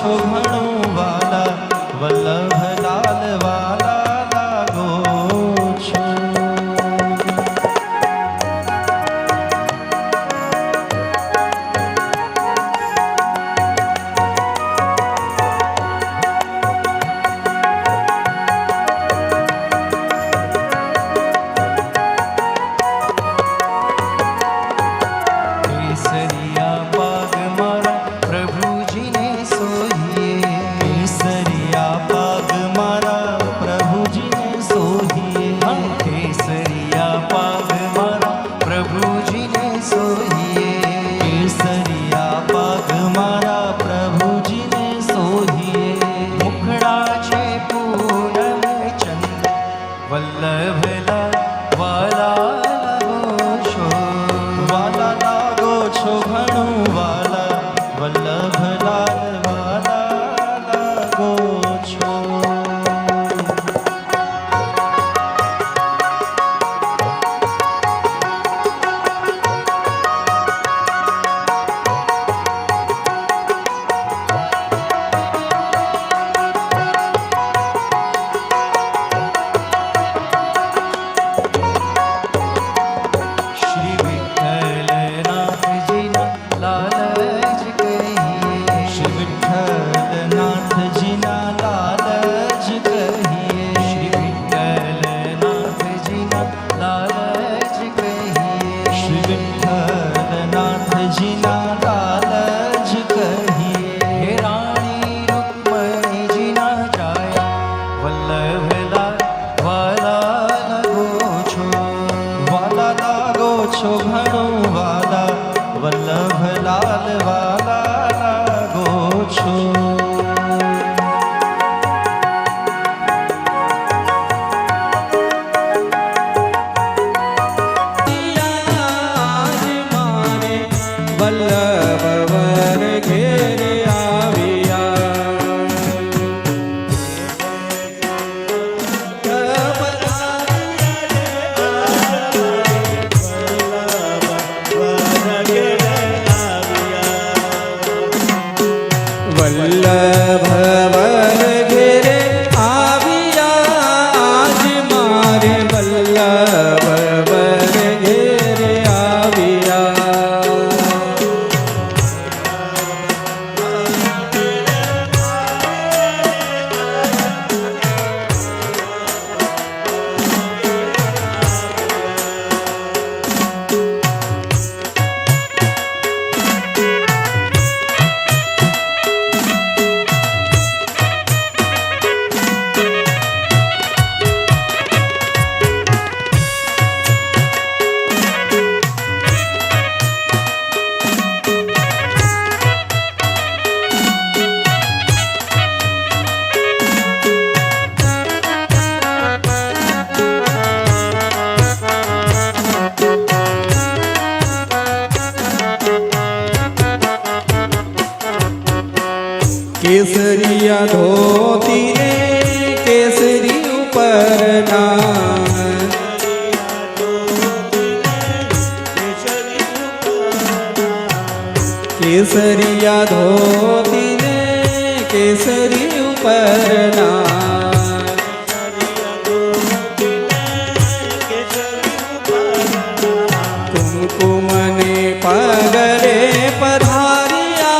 છો ઘણું વાલા, વલ્લભ લાલ વાલા લાગો છો. केसरिया धोती रे केसरी उपरना, केसरिया धोती रे केसरी उपरना, कुमकुम ने पगरे पधारिया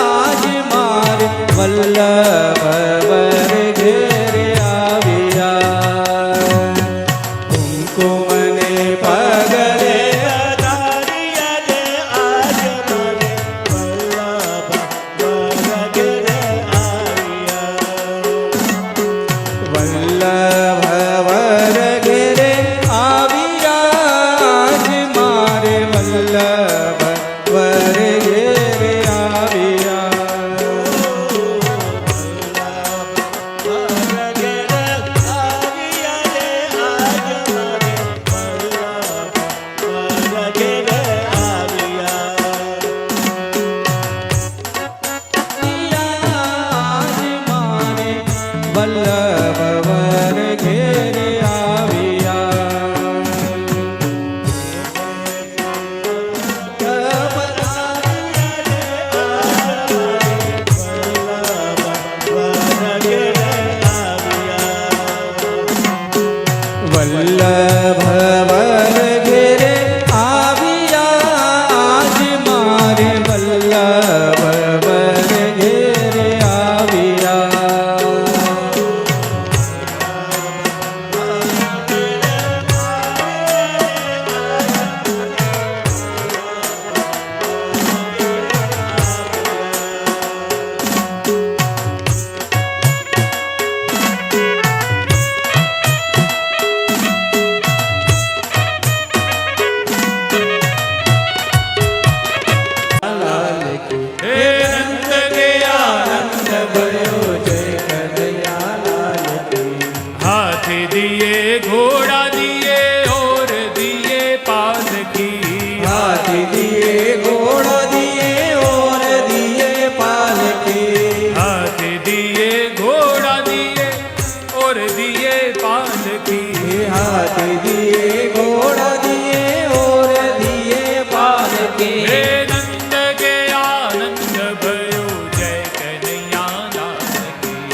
आज मार वल्लभ वर घेर आविया, कुमकुम ने पगरे पधारिया आज मार वल्लभ वर घेर आविया, वल्लभ वर घेर आविया आज मार वल्लभ वर घेर आविया,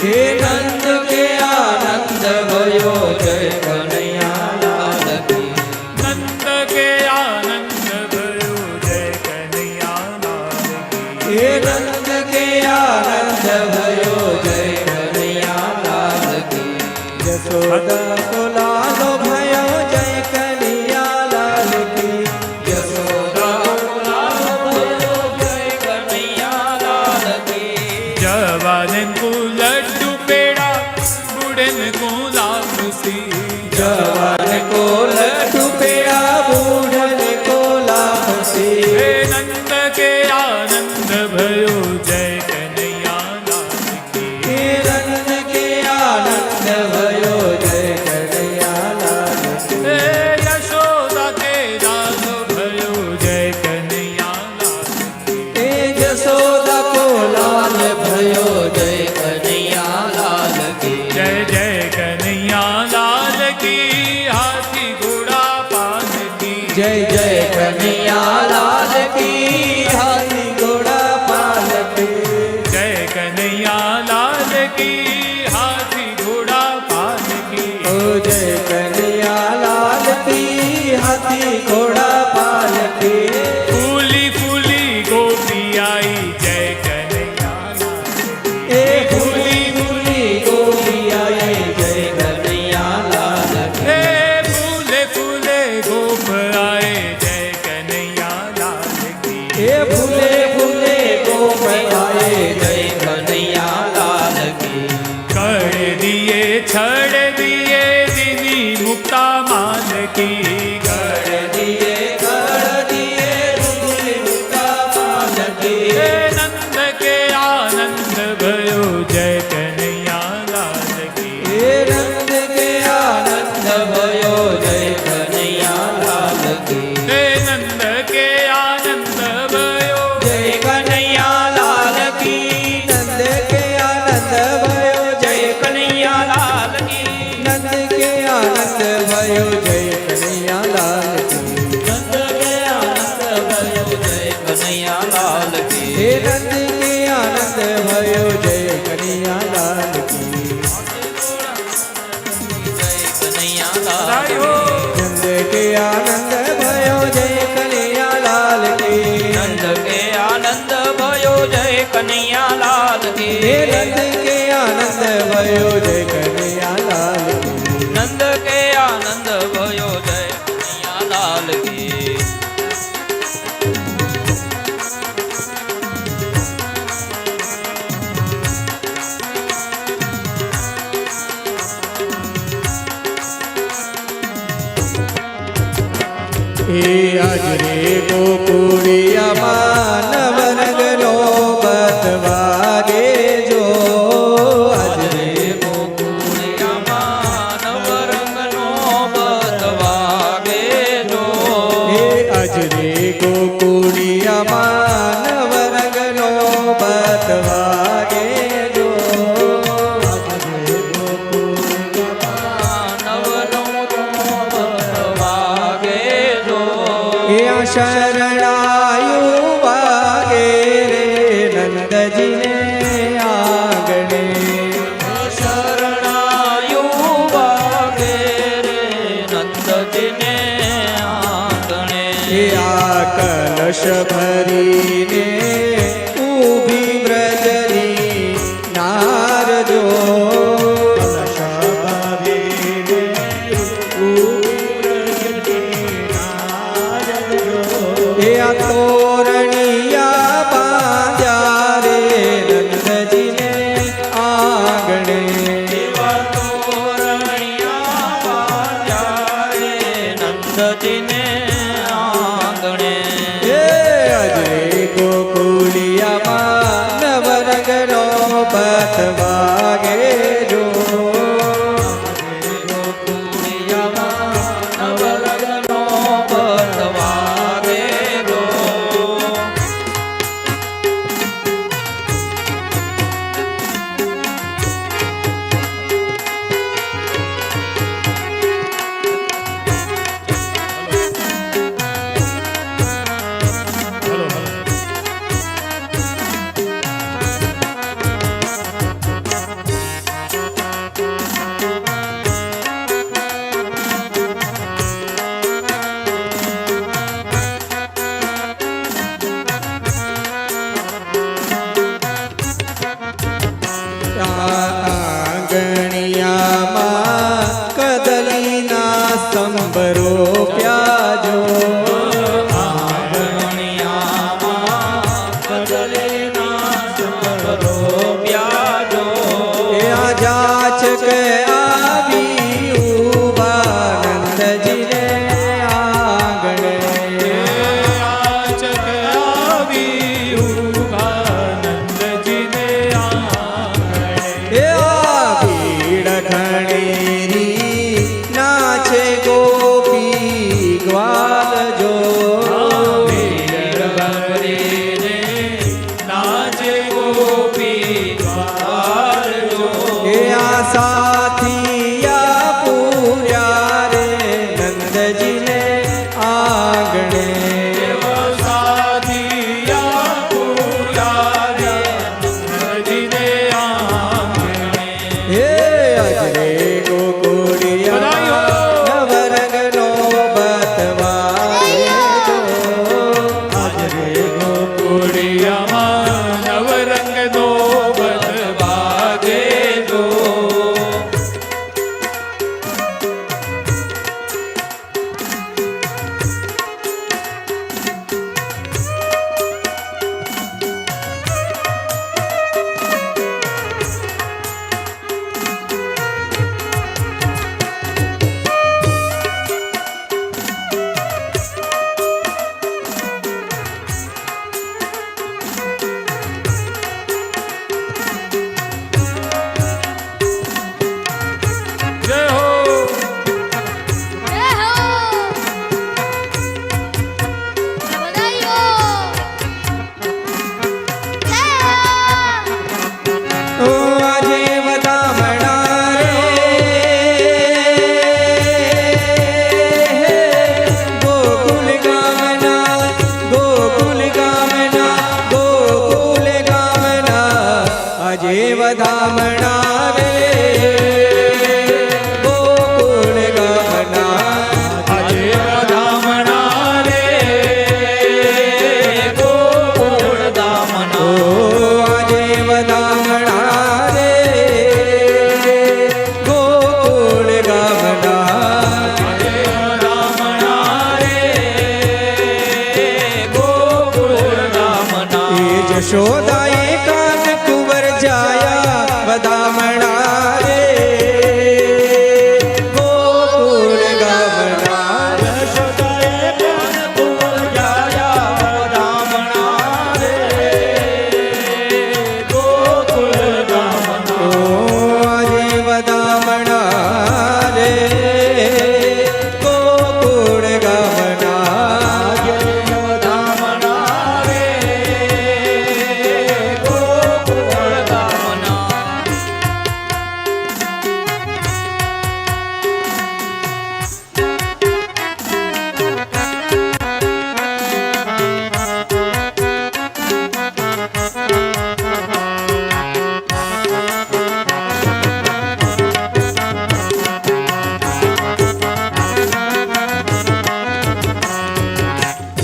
હે નંદ કે આનંદ ભયો જય કનૈયા લાલ કી નંદ કે આનંદ ભયો જય કનૈયા લાલ કી હે નંદ કે આનંદ ભયો જય કનૈયા લાલ કી યશોદા કો લાલો ભયો જય કનૈયા લાલ કી યશોદા કો લાલો ભયો જય કનૈયા લાલ કી જવાન કો લડ્ડુ પેડા બુढ़न को લાપસી जवान को लड्डू पेड़ा बूढ़न को लापसी હે નંદ કે આનંદ ભયો જય કનૈયા લાલ કી हे नंद के आनंद भयो जय कन्हैया लाल की હે યશોદા કે લાલો ભયો જય કનૈયા લાલ કી हे जसोदा को लाल भयो जय कन्हैया लाल की जय जय कन्हैया लाल की हाथी घोड़ा पान की जय जय कन्हैया लाल की हाथी घोड़ा पाल की जय कन्हैया लाल की हाथी घोड़ा पान की ओ जय कन्हैया लाल की हाथी घोड़ा पाल की फूली फूली गोपी आई जय कन्हैया लाल की ए फूली फूली गोपी आई जय कन्हैया लाल की हे फूले फूले गोप आए जय कन्हैया लाल की ए फूले फूले गोप आए जय कन्हैया लाल की कर दिए छड़ दिए दीनी मुक्ता मान की कर दिए रुद्र मुक्ता पाल की हे नंद के आनंद भयो जय कन्हैया लाल की हे नंद के आनंद भयो जय कन्हैया लाल की हे नंद के आनंद भयो जय कन्हैया लाल की नंद के आनंद भयो जय कन्हैया लाल की नंद के आनंद भयो जय कन्हैया लाल की नंद के आनंद भयो जय कन्हैया लाल की हे नंद के आनंद भयो जय कन्हैया लाल की जय कन्हैया लाल राई हो नंद के आनंद भयो जय कन्हैया लाल की नंद के आनंद भयो जय कन्हैया लाल की हे नंद के आनंद भयो जय कन्हैया लाल की नंद के आनंद भयो जय कन्हैया लाल की हे आज रे गोकुड़िया मानव रंग नो बतवागे जो आज रे गोकुळिया मानव रंगनो बतवागे जो हे आज रे गोकुड़िया मानव रंग नो बतवागे जो आज रे गोकुड़िया मानवनो बतवागे जो या शरणायु वागे रे नंद जी ने आंगणे शरणायु वागे रे नंद जी ने आंगणे या कलश भरीने ऊभी व्रजनी नार जो कलश भरीने ऊभी व्रजनी नार जो या तोरणिया बांध्या रे नंद जी ने आंगणे तोरणिया बाजा रे नंद जी ने आंगणे हे આજે વધામણા રે ગોકુળ ગામના આજે વધામણા રે ગોકુળ ગામના. આજે વધામણા રે ગોકુળ ગામના આજે વધામણા રે ગોકુળ ગામના. એ જશોદાએ કાન કુંવર જાયા વધામણા રે ગોકુળ ગામના જશોદાએ કાન કુંવર જાયા વધામણા રે ગોકુળ ગામના. આજે વધામણા રે ગોકુળ ગામના આજે વધામણા રે ગોકુળ ગામના.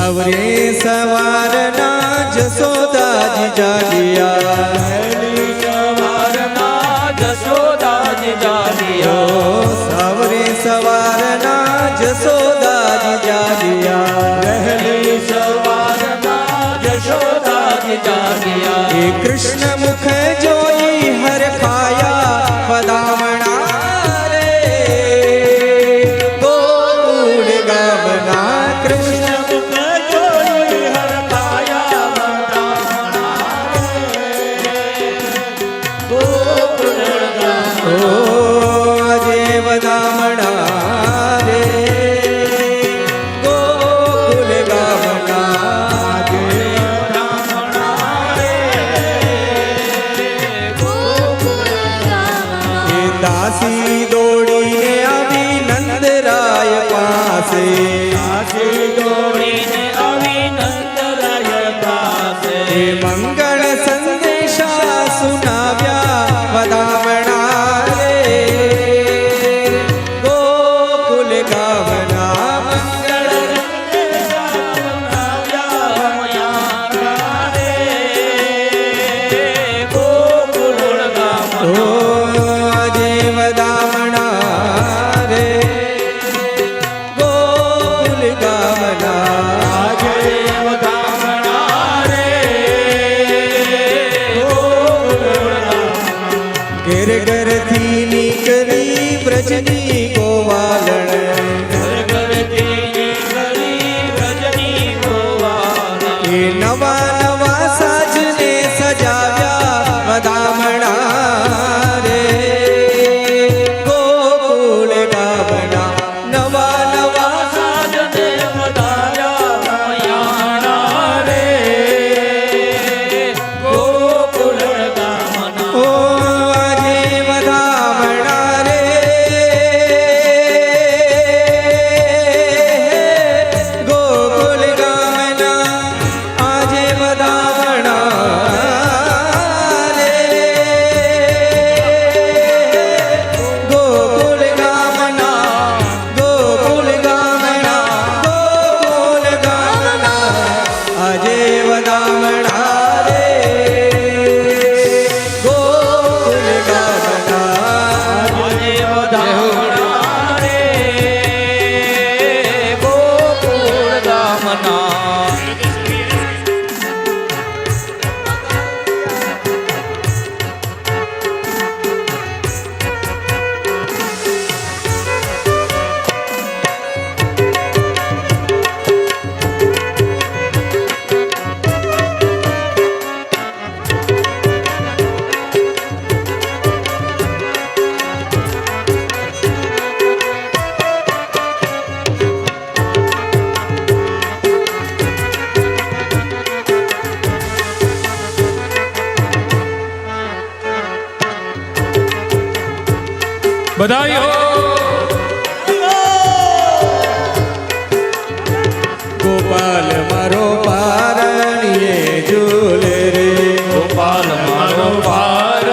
અવરે સવારના જસોદાજી જાગિયા વહેલી સવારના જશોદાજી જાગિયા. સવરે સવારના જસોદાજી જાગિયા વહેલી સવારના જશોદાજી જાગિયા. એ કૃષ્ણ મુખ જોઈ હરખાયા વધામણા રે ગોકુળ ગામના કૃષ્ણ મુખ જોઈ હરખાયા વધામણા રે ગોકુળ ગામના. ઓ આજે વધામણા રે ગોકુળ ગામના આજે વધામણા રે ગોકુળ ગામના. એ દાસી દોડીને આવી નંદરાય પાસે આશી દોડીને આવી નંદરાય પાસે. એ મંગળ સંદેશા સુનાવ્યા વધામણા રે ગોકુળ ગામના મંગળ ગોકુળ ગામના. ઓ આજે વધામણા રે ગોકુળ ગામના આજે વધામણા રે ગોકુળ ગામના. ઘેર ઘરથી નીકળી વ્રજની ગોવાલણ ઘરથી નીકળી વ્રજની ગોવાળા. એ નવા નવા સાજને સજાવ્યા વધામણા રે ગોકુળ ગામના નવા નવા સાજને વધાર્યા મયાણા રે ગોકુળ ગામના. ઓ આજે વધામણા રે ગોકુળ ગામના આજે વધામણા રે ગોકુળ ગામના ગોકુળ ગામના ગોકુળ ગામના આજે વધામણા રે ગોકુળ ગામના આજે વધામણા રે ગોકુળ ગામના. બધાઈ હો. ગોપાલ મારો પારણીએ ઝૂલે રે ગોપાલ મારો પાર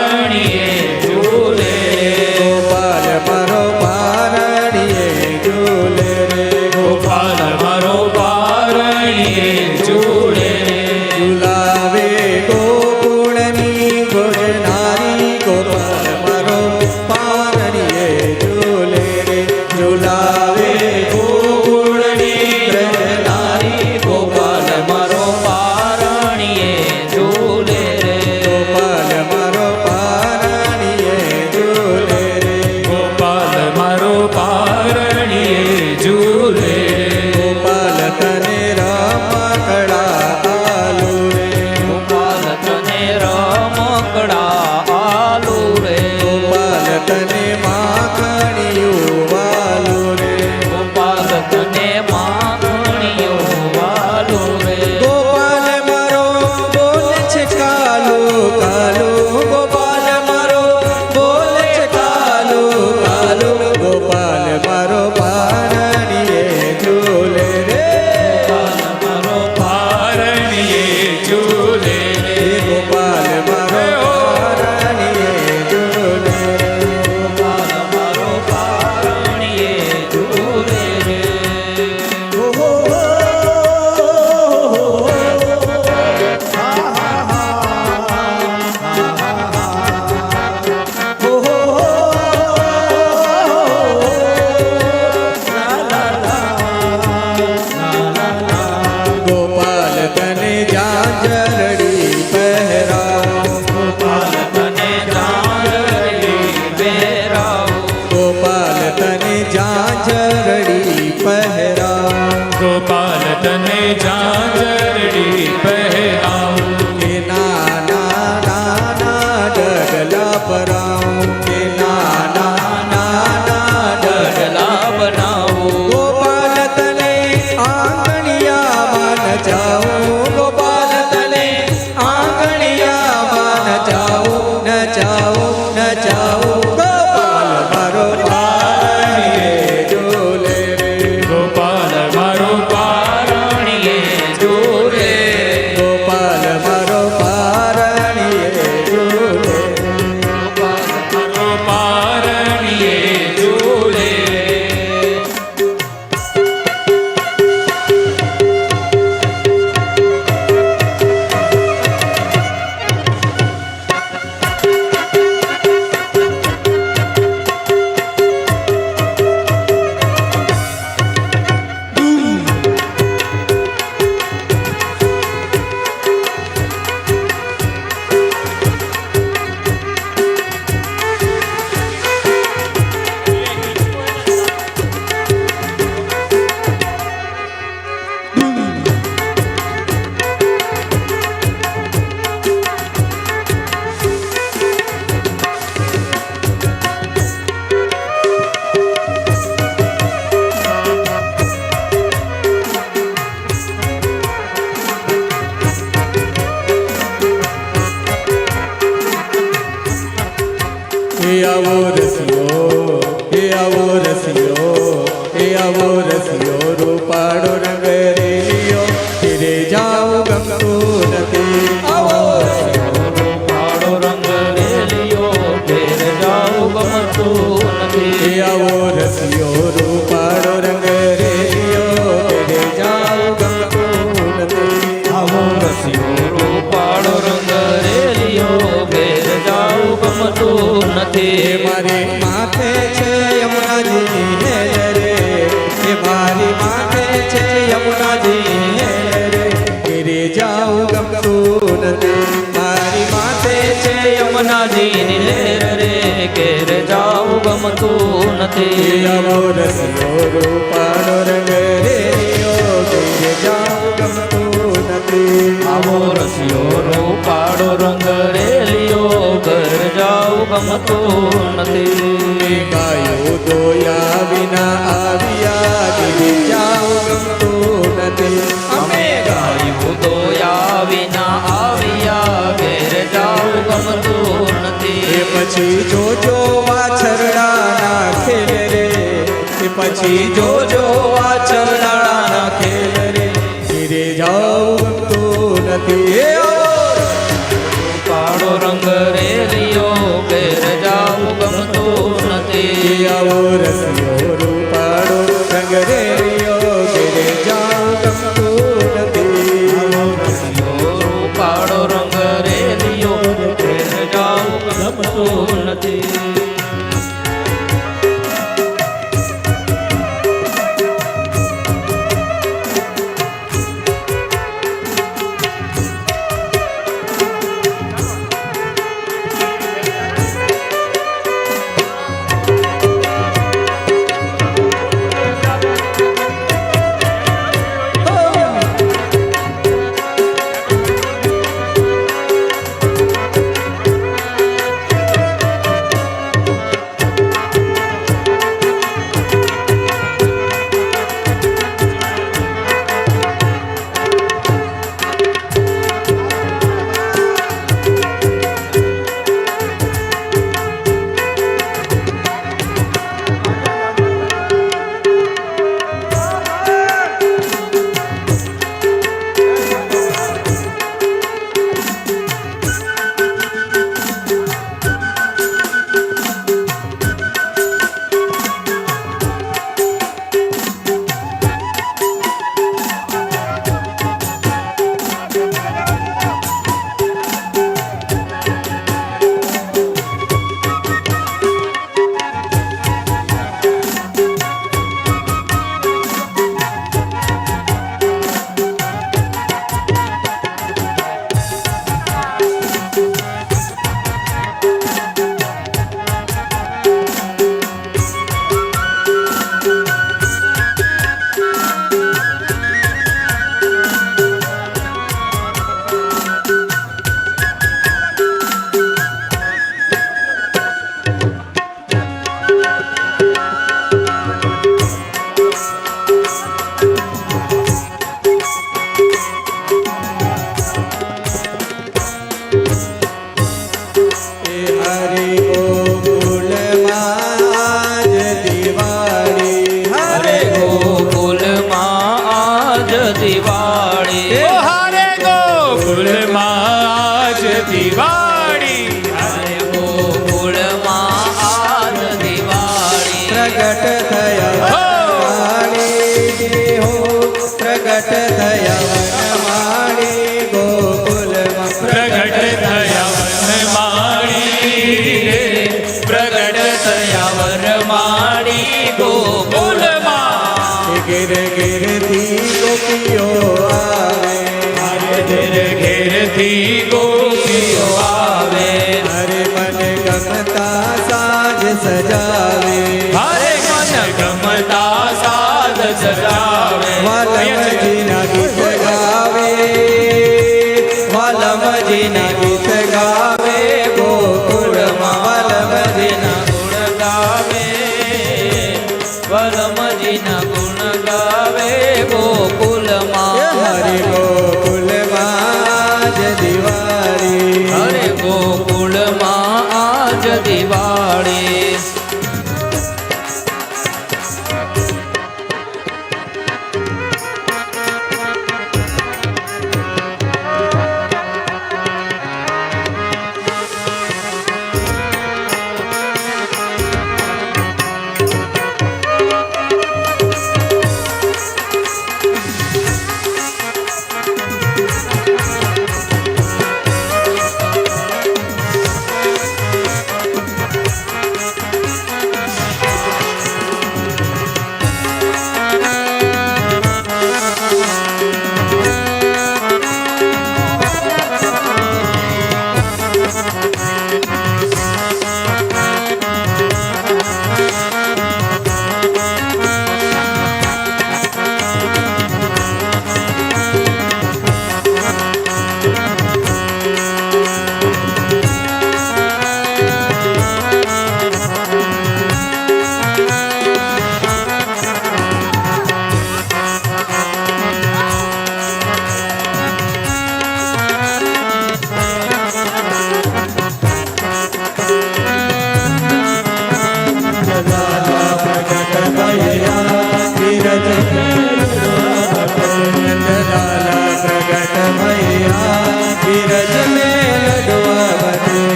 એ આવો રસિયો, એ આવો રસિયો, એ આવો રસિયો, રૂપાળો રંગ રેલિયો, ઘેરે જાઉં ગમતું નથી. આવો રસિયો, રૂપાળો રંગ રેલિયો, ઘેર જાઉં ગમતું નથી. એ આવો રસિયો, રૂપાળો રંગ રેલિયો, ઘેરે જાઉં ગમતું નથી. આવો રસિયો, રૂપાળો રંગ રેલિયો, ઘેર જાઉં ગમતું નથી. એ મારી માથે છે યમુનાજી હેલ રે, એ મારી માથે છે યમુનાજી હેલ રે, ઘેરે જાઉં ગમતું નથી. મારી માથે છે યમુનાજી ની લહેર રે, ઘેર જાઉં ગમતું નથી. આવો રસિયો, રૂપાળો રંગ રેલિયો, ઘેરે જાઉં ગમતું નથી. આવો રસિયો, રૂપાળો રંગ રેલિયો, ઘર જાઉં ગમતું નથી. ગાયો દોયા વિના આવ્યા, ઘેરે જાઉં ગમતું નથી. અમે ગાયું દોયા વિના આવ્યા, ઘેર જાઉં ગમતું એ નથી. પછી જોજો વાછરડાના ખેલ રે, એ પછી જોજો વાછરડાના ખેલ રે, ઘેરે જાઉં ગમતું નથી. એ રૂપાળો રંગ રેલિયો, ઘેર જાઉં ગમતું નથી. આવો રસિયો, રૂપાળો રંગ રેલિયો, ઘેરે જાઉં ગમતું નથી. રૂપાળો રંગ રેલિયો, ઘેર જાઉં ગમતું નથી. દિવાળી હારે ગોકુળમાં આજ દિવાળી હરે ગોકુળમાં આજ દિવાળી પ્રગટ થયા વનમાળી હો પ્રગટ થયા વનમાળી ગોકુલમાં પ્રગટ થયા વનમાળી રે પ્રગટ થયા વરમાળી ગોકુળમાં ઘેર ઘેરથી ગોપીઓ આવે ઘેર ઘેરથી ગોપીઓ આવે હરે મને ગમતા સાજ સજાવે હરે મન ગમતા સાદ સજાવે વાલમજીના ગીત ગાવે વાલમજીના ગીત ગાવે ગોકુળમાં વાલમજીના ગુણ ગાવે વરમજીના ગુણ ગાવે ગોકુળમાં હરે ગોકુલમાં આજ દિવાળી હરે ગોકુળમાં આજ આવશે દિવાળી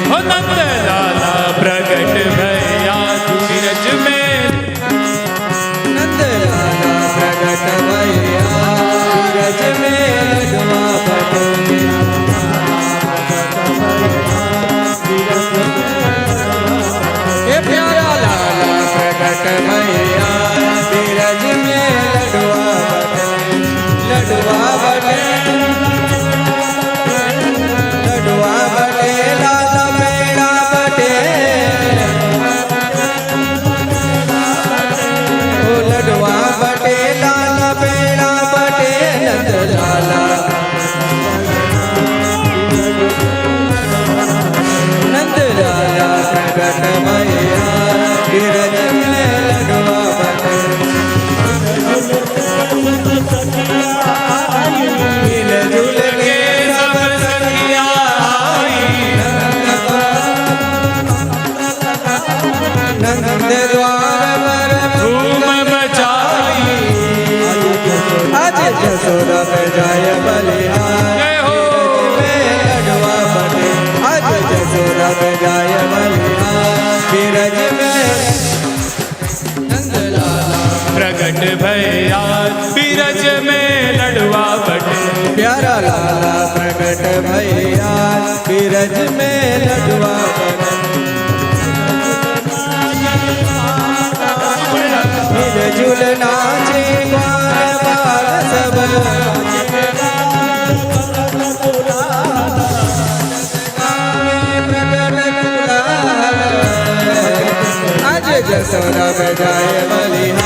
हो नंद लाला प्रगट भैया सूरज में प्यारा लाला प्रगट भैया बीरज में लडुआ बटे लडुआ बटे लाला मेरा बटे ओ लडुआ बटे लाला मेरा बटे नंद लाला नंद लाला प्रगट भैया बीरज में लडुआ बटे मिलजुल के सब सखिया नंद द्वार पर धूम मचाई आज जसोदा में जाय बलिहार जय हो लडुआ बटे आज जसोदा में जाय बलिहार बीरज में नंद लाला प्रगट भैया बीरज में लड़वा बटे प्यारा लाला प्रगट भैया बीरज में लडुआ बटे मिलजुल नाचे ग्वाल बाल सब आज जसोदा में जाय बलिहार